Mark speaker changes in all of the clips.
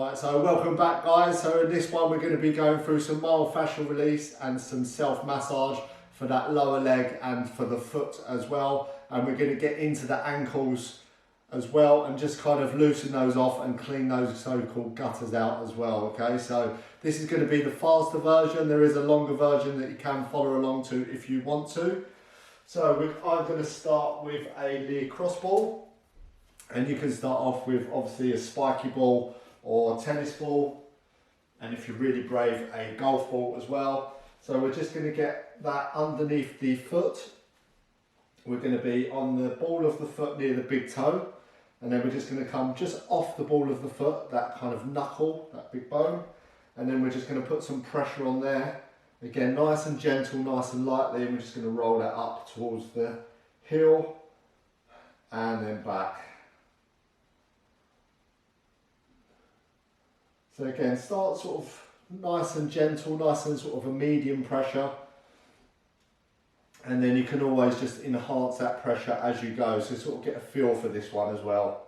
Speaker 1: Right, so welcome back guys. So in this one we're going to be going through some myofascial release and some self-massage for that lower leg and for the foot as well. And we're going to get into the ankles as well and just kind of loosen those off and clean those so-called gutters out as well. Okay, so this is going to be the faster version. There is a longer version that you can follow along to if you want to. So I'm going to start with a Lear cross ball, and you can start off with obviously a spiky ball or tennis ball, and if you're really brave, a golf ball as well. So we're just going to get that underneath the foot. We're going to be on the ball of the foot near the big toe, and then we're just going to come just off the ball of the foot, that kind of knuckle, that big bone, and then we're just going to put some pressure on there. Again, nice and gentle, nice and lightly, and we're just going to roll that up towards the heel and then back. So again, start sort of nice and gentle, nice and sort of a medium pressure. And then you can always just enhance that pressure as you go. So sort of get a feel for this one as well.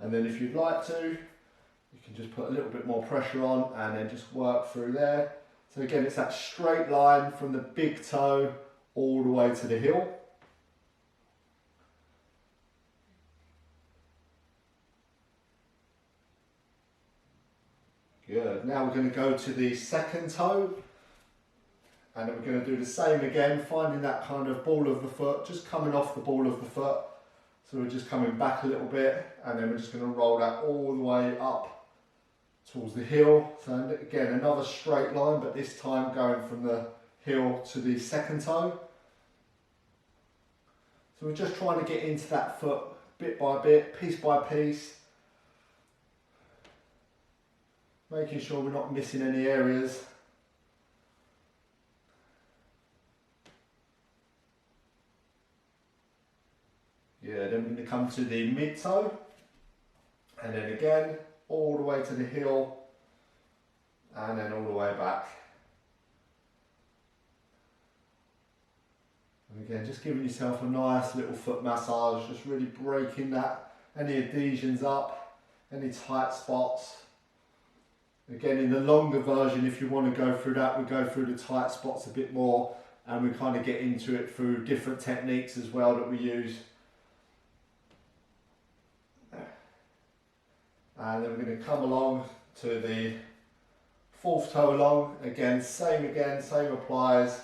Speaker 1: And then if you'd like to, you can just put a little bit more pressure on and then just work through there. So again, it's that straight line from the big toe all the way to the heel. Good. Now we're going to go to the second toe, and then we're going to do the same again, finding that kind of ball of the foot, just coming off the ball of the foot. So we're just coming back a little bit, and then we're just going to roll that all the way up towards the heel. So again, another straight line, but this time going from the heel to the second toe. So we're just trying to get into that foot bit by bit, piece by piece. Making sure we're not missing any areas. Yeah, then we're going to come to the mid toe, and then again all the way to the heel, and then all the way back. And again, just giving yourself a nice little foot massage, just really breaking that, any adhesions up, any tight spots. Again, in the longer version, if you want to go through that, we go through the tight spots a bit more, and we kind of get into it through different techniques as well that we use. And then we're going to come along to the fourth toe along. Again, same applies.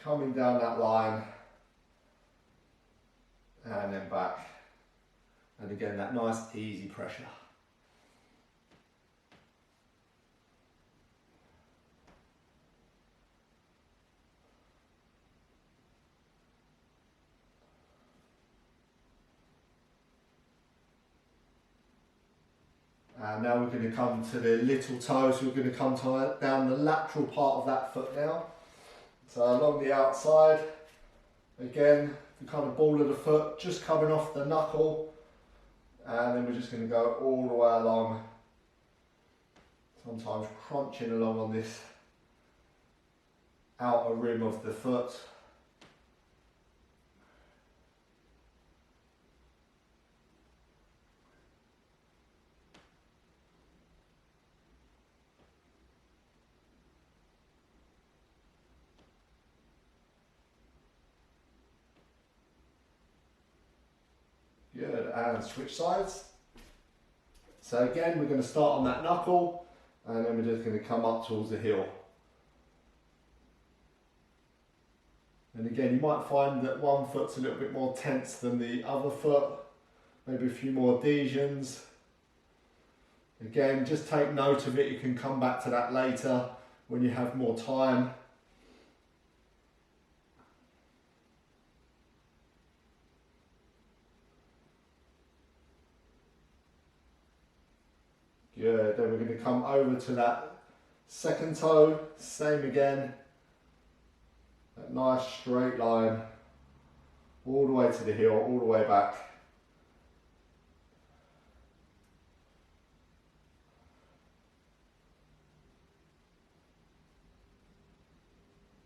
Speaker 1: Coming down that line, and then back. And again, that nice easy pressure. And now we're going to come to the little toe, so we're going to come down the lateral part of that foot now. So along the outside, again, the kind of ball of the foot, just coming off the knuckle, and then we're just going to go all the way along, sometimes crunching along on this outer rim of the foot. Good, and switch sides. So again, we're going to start on that knuckle, and then we're just going to come up towards the heel. And again, you might find that one foot's a little bit more tense than the other foot, maybe a few more adhesions. Again, just take note of it, you can come back to that later when you have more time. Good, then we're going to come over to that second toe, same again, that nice straight line, all the way to the heel, all the way back.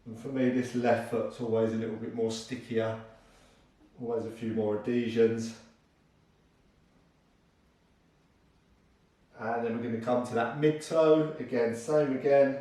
Speaker 1: And for me, this left foot's always a little bit more stickier, always a few more adhesions. And then we're going to come to that mid toe, again, same again.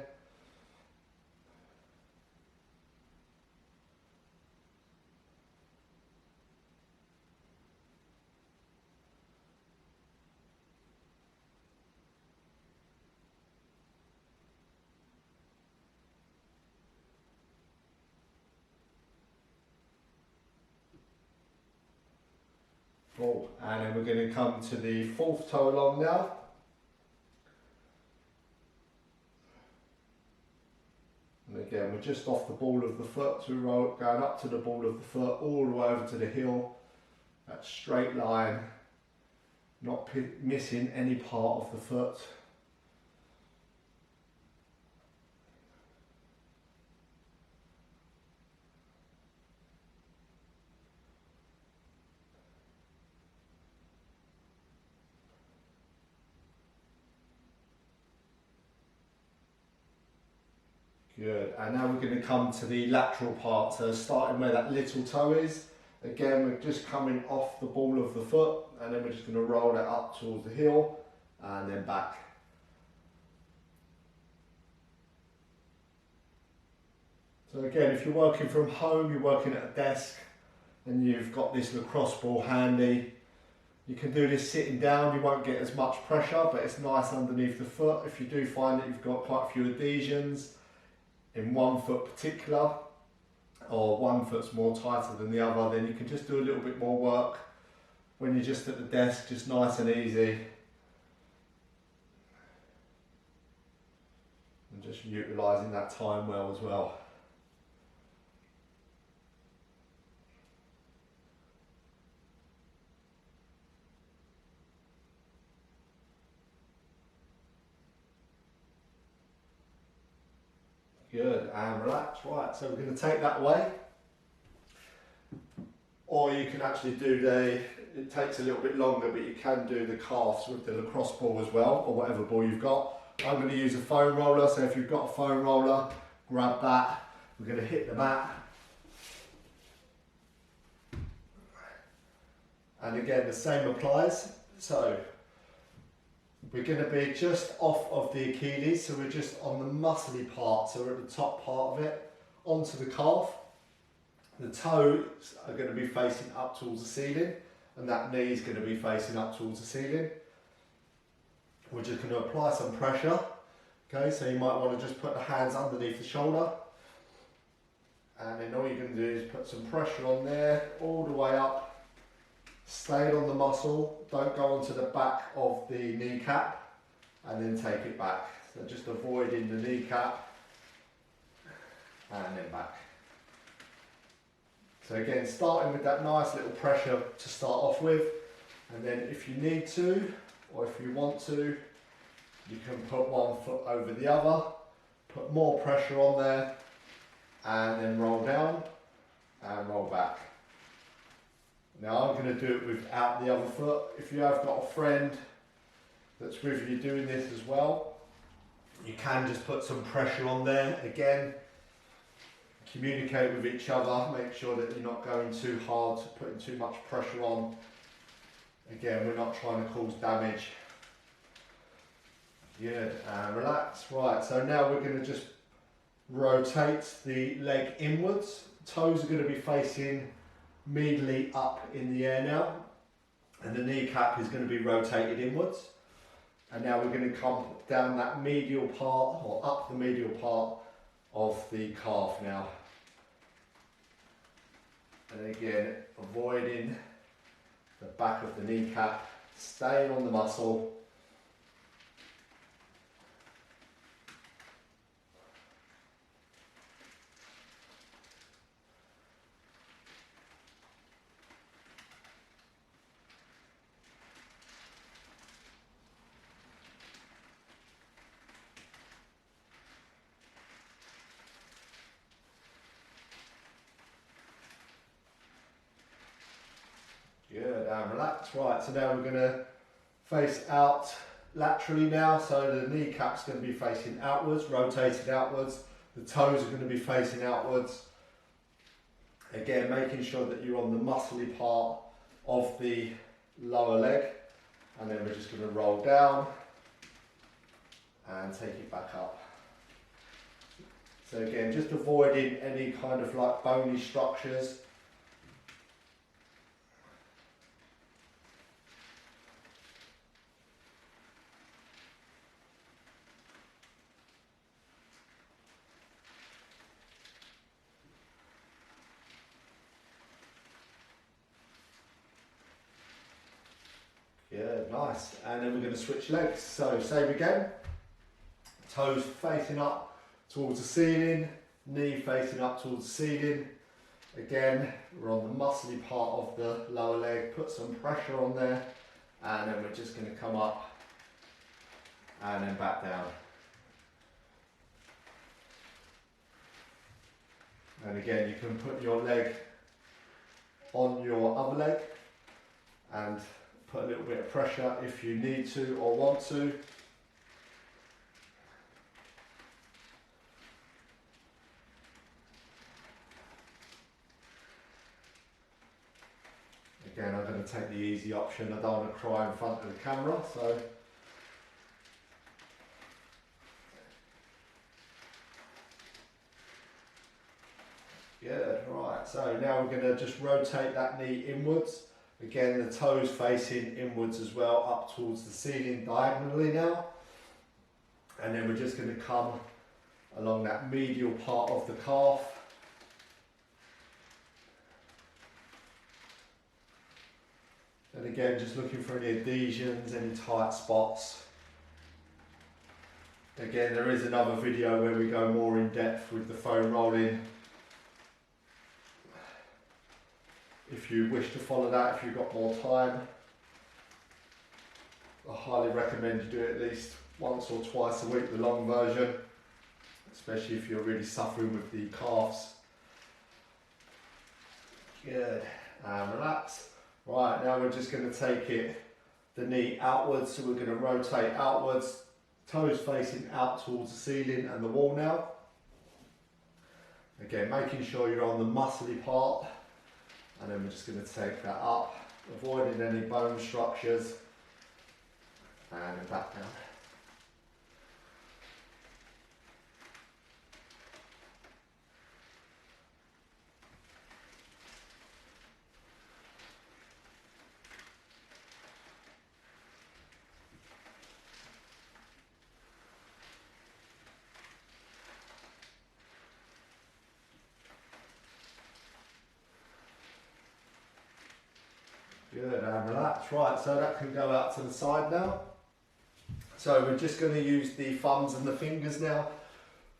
Speaker 1: Oh, and then we're going to come to the fourth toe along now. And again, we're just off the ball of the foot, so we're going up to the ball of the foot, all the way over to the heel. That straight line, not missing any part of the foot. Good, and now we're going to come to the lateral part, so starting where that little toe is. Again, we're just coming off the ball of the foot, and then we're just going to roll it up towards the heel, and then back. So again, if you're working from home, you're working at a desk, and you've got this lacrosse ball handy, you can do this sitting down. You won't get as much pressure, but it's nice underneath the foot. If you do find that you've got quite a few adhesions in one foot particular, or one foot's more tighter than the other, then you can just do a little bit more work when you're just at the desk, just nice and easy. And just utilising that time well as well. Good, and relax. Right, so we're going to take that away. Or you can actually do it takes a little bit longer, but you can do the calves with the lacrosse ball as well, or whatever ball you've got. I'm going to use a foam roller, so if you've got a foam roller, grab that. We're going to hit the mat. And again, the same applies. So we're going to be just off of the Achilles, so we're just on the muscly part, so we're at the top part of it, onto the calf. The toes are going to be facing up towards the ceiling, and that knee is going to be facing up towards the ceiling. We're just going to apply some pressure. Okay, so you might want to just put the hands underneath the shoulder, and then all you're going to do is put some pressure on there, all the way up. Stay on the muscle, don't go onto the back of the kneecap, and then take it back. So just avoiding the kneecap, and then back. So again, starting with that nice little pressure to start off with, and then if you need to, or if you want to, you can put one foot over the other, put more pressure on there, and then roll down, and roll back. Now I'm going to do it without the other foot. If you have got a friend that's with you doing this as well, you can just put some pressure on there. Again, communicate with each other, make sure that you're not going too hard, putting too much pressure on. Again, we're not trying to cause damage. Good, and relax. Right, so now we're going to just rotate the leg inwards. Toes are going to be facing medially up in the air now, and the kneecap is going to be rotated inwards. And now we're going to come down that medial part, or up the medial part of the calf now. And again, avoiding the back of the kneecap, staying on the muscle. Good, and relax. Right, so now we're going to face out laterally now. So the kneecap's going to be facing outwards, rotated outwards. The toes are going to be facing outwards. Again, making sure that you're on the muscly part of the lower leg. And then we're just going to roll down and take it back up. So again, just avoiding any kind of like bony structures. Yeah, nice. And then we're going to switch legs. So same again, toes facing up towards the ceiling, knee facing up towards the ceiling. Again, we're on the muscly part of the lower leg, put some pressure on there, and then we're just going to come up and then back down. And again, you can put your leg on your other leg and put a little bit of pressure if you need to or want to. Again, I'm going to take the easy option. I don't want to cry in front of the camera, so good. Right, so now we're going to just rotate that knee inwards. Again, the toes facing inwards as well, up towards the ceiling diagonally now. And then we're just going to come along that medial part of the calf. And again, just looking for any adhesions, any tight spots. Again, there is another video where we go more in depth with the foam rolling. If you wish to follow that, if you've got more time, I highly recommend you do it at least once or twice a week, the long version, especially if you're really suffering with the calves. Good, and relax. Right, now we're just going to take the knee outwards, so we're going to rotate outwards, toes facing out towards the ceiling and the wall now. Again, making sure you're on the muscly part. And then we're just going to take that up, avoiding any bone structures, and then back down. Good, and relax. Right, so that can go out to the side now. So we're just going to use the thumbs and the fingers now.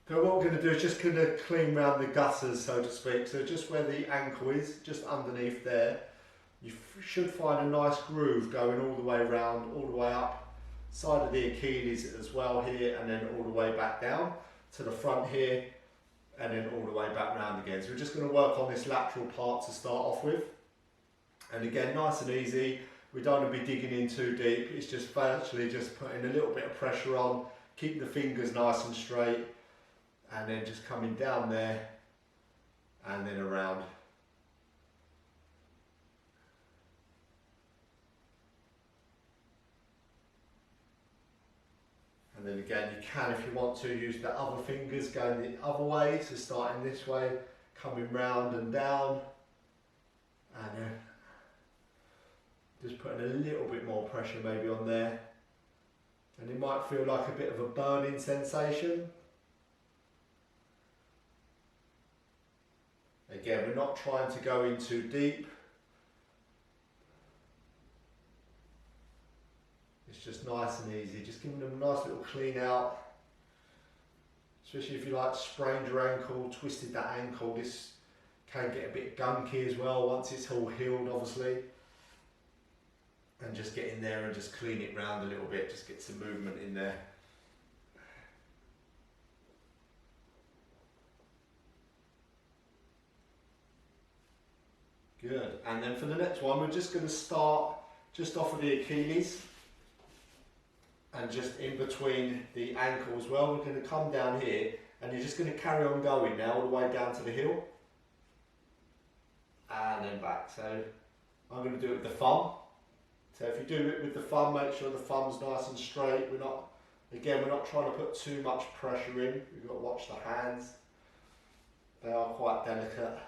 Speaker 1: So what we're going to do is just going to clean around the gutters, so to speak. So just where the ankle is, just underneath there, you should find a nice groove going all the way around, all the way up, side of the Achilles as well here, and then all the way back down to the front here, and then all the way back round again. So we're just going to work on this lateral part to start off with. And again, nice and easy. We don't want to be digging in too deep. It's just virtually just putting a little bit of pressure on, keep the fingers nice and straight, and then just coming down there and then around. And then again, you can, if you want to, use the other fingers going the other way. So starting this way, coming round and down, and just putting a little bit more pressure maybe on there. And it might feel like a bit of a burning sensation. Again, we're not trying to go in too deep. It's just nice and easy, just giving them a nice little clean out. Especially if you like sprained your ankle, twisted that ankle, this can get a bit gunky as well once it's all healed, obviously. And just get in there and just clean it round a little bit, just get some movement in there. Good, and then for the next one, we're just going to start just off of the Achilles and just in between the ankle as well. We're going to come down here and you're just going to carry on going now all the way down to the heel and then back. So I'm going to do it with the thumb. So if you do it with the thumb, make sure the thumb's nice and straight. We're not Again, we're not trying to put too much pressure in. We've got to watch the hands. They are quite delicate.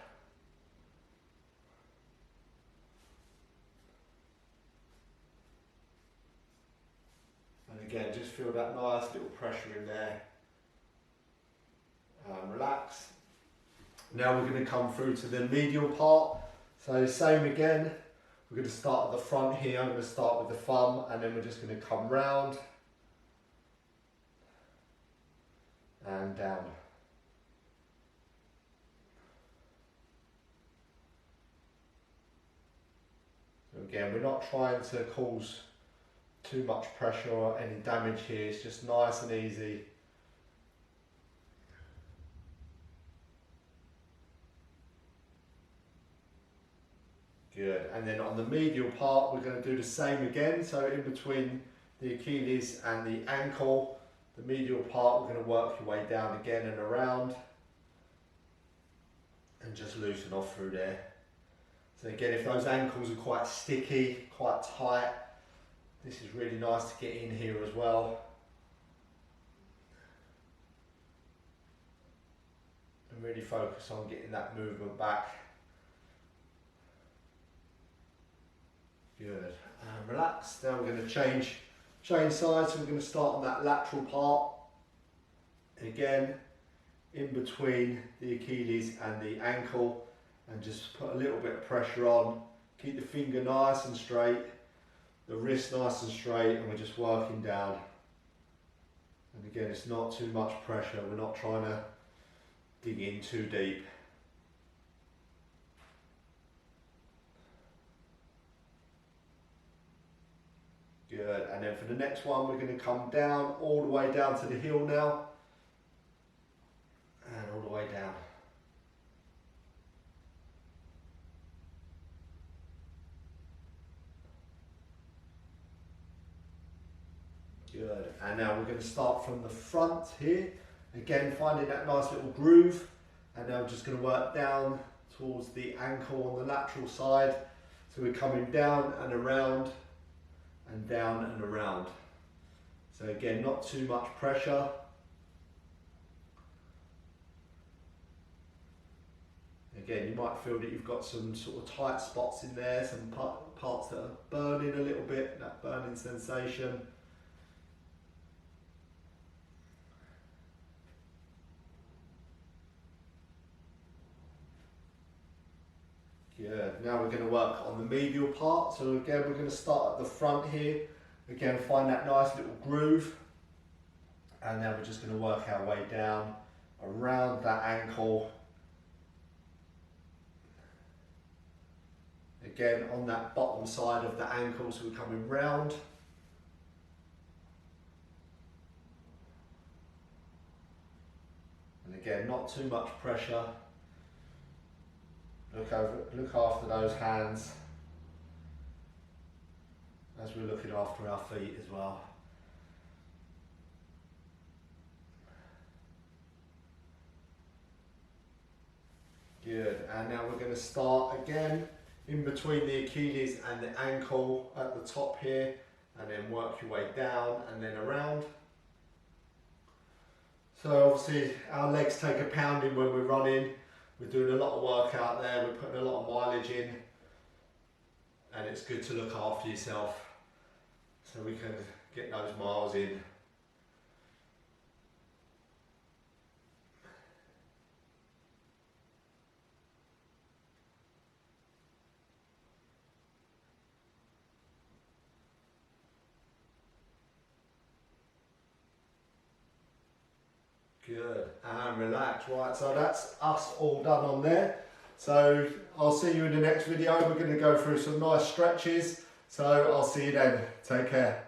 Speaker 1: And again, just feel that nice little pressure in there. Relax. Now we're going to come through to the medial part. So same again, we're going to start at the front here. I'm going to start with the thumb and then we're just going to come round and down. So again, we're not trying to cause too much pressure or any damage here. It's just nice and easy. Good, and then on the medial part we're going to do the same again. So in between the Achilles and the ankle, the medial part, we're going to work your way down again and around and just loosen off through there. So again, if those ankles are quite sticky, quite tight, this is really nice to get in here as well. And really focus on getting that movement back. Good, and relax. Now we're going to change sides, so we're going to start on that lateral part. Again, in between the Achilles and the ankle, and just put a little bit of pressure on. Keep the finger nice and straight, the wrist nice and straight, and we're just working down. And again, it's not too much pressure, we're not trying to dig in too deep. Good, and then for the next one we're going to come down, all the way down to the heel now, and all the way down. Good, and now we're going to start from the front here, again finding that nice little groove, and now we're just going to work down towards the ankle on the lateral side. So we're coming down and around, and down and around. So again, not too much pressure. Again, you might feel that you've got some sort of tight spots in there, some parts that are burning a little bit, that burning sensation. Good. Now we're going to work on the medial part. So again, we're going to start at the front here. Again, find that nice little groove. And now we're just going to work our way down around that ankle. Again, on that bottom side of the ankle, so we're coming round. And again, not too much pressure. Look after those hands as we're looking after our feet as well. Good, and now we're going to start again in between the Achilles and the ankle at the top here, and then work your way down and then around. So obviously our legs take a pounding when we're running. We're doing a lot of work out there, we're putting a lot of mileage in, and it's good to look after yourself so we can get those miles in. Good, and relax. Right, so that's us all done on there. So I'll see you in the next video. We're going to go through some nice stretches. So I'll see you then. Take care.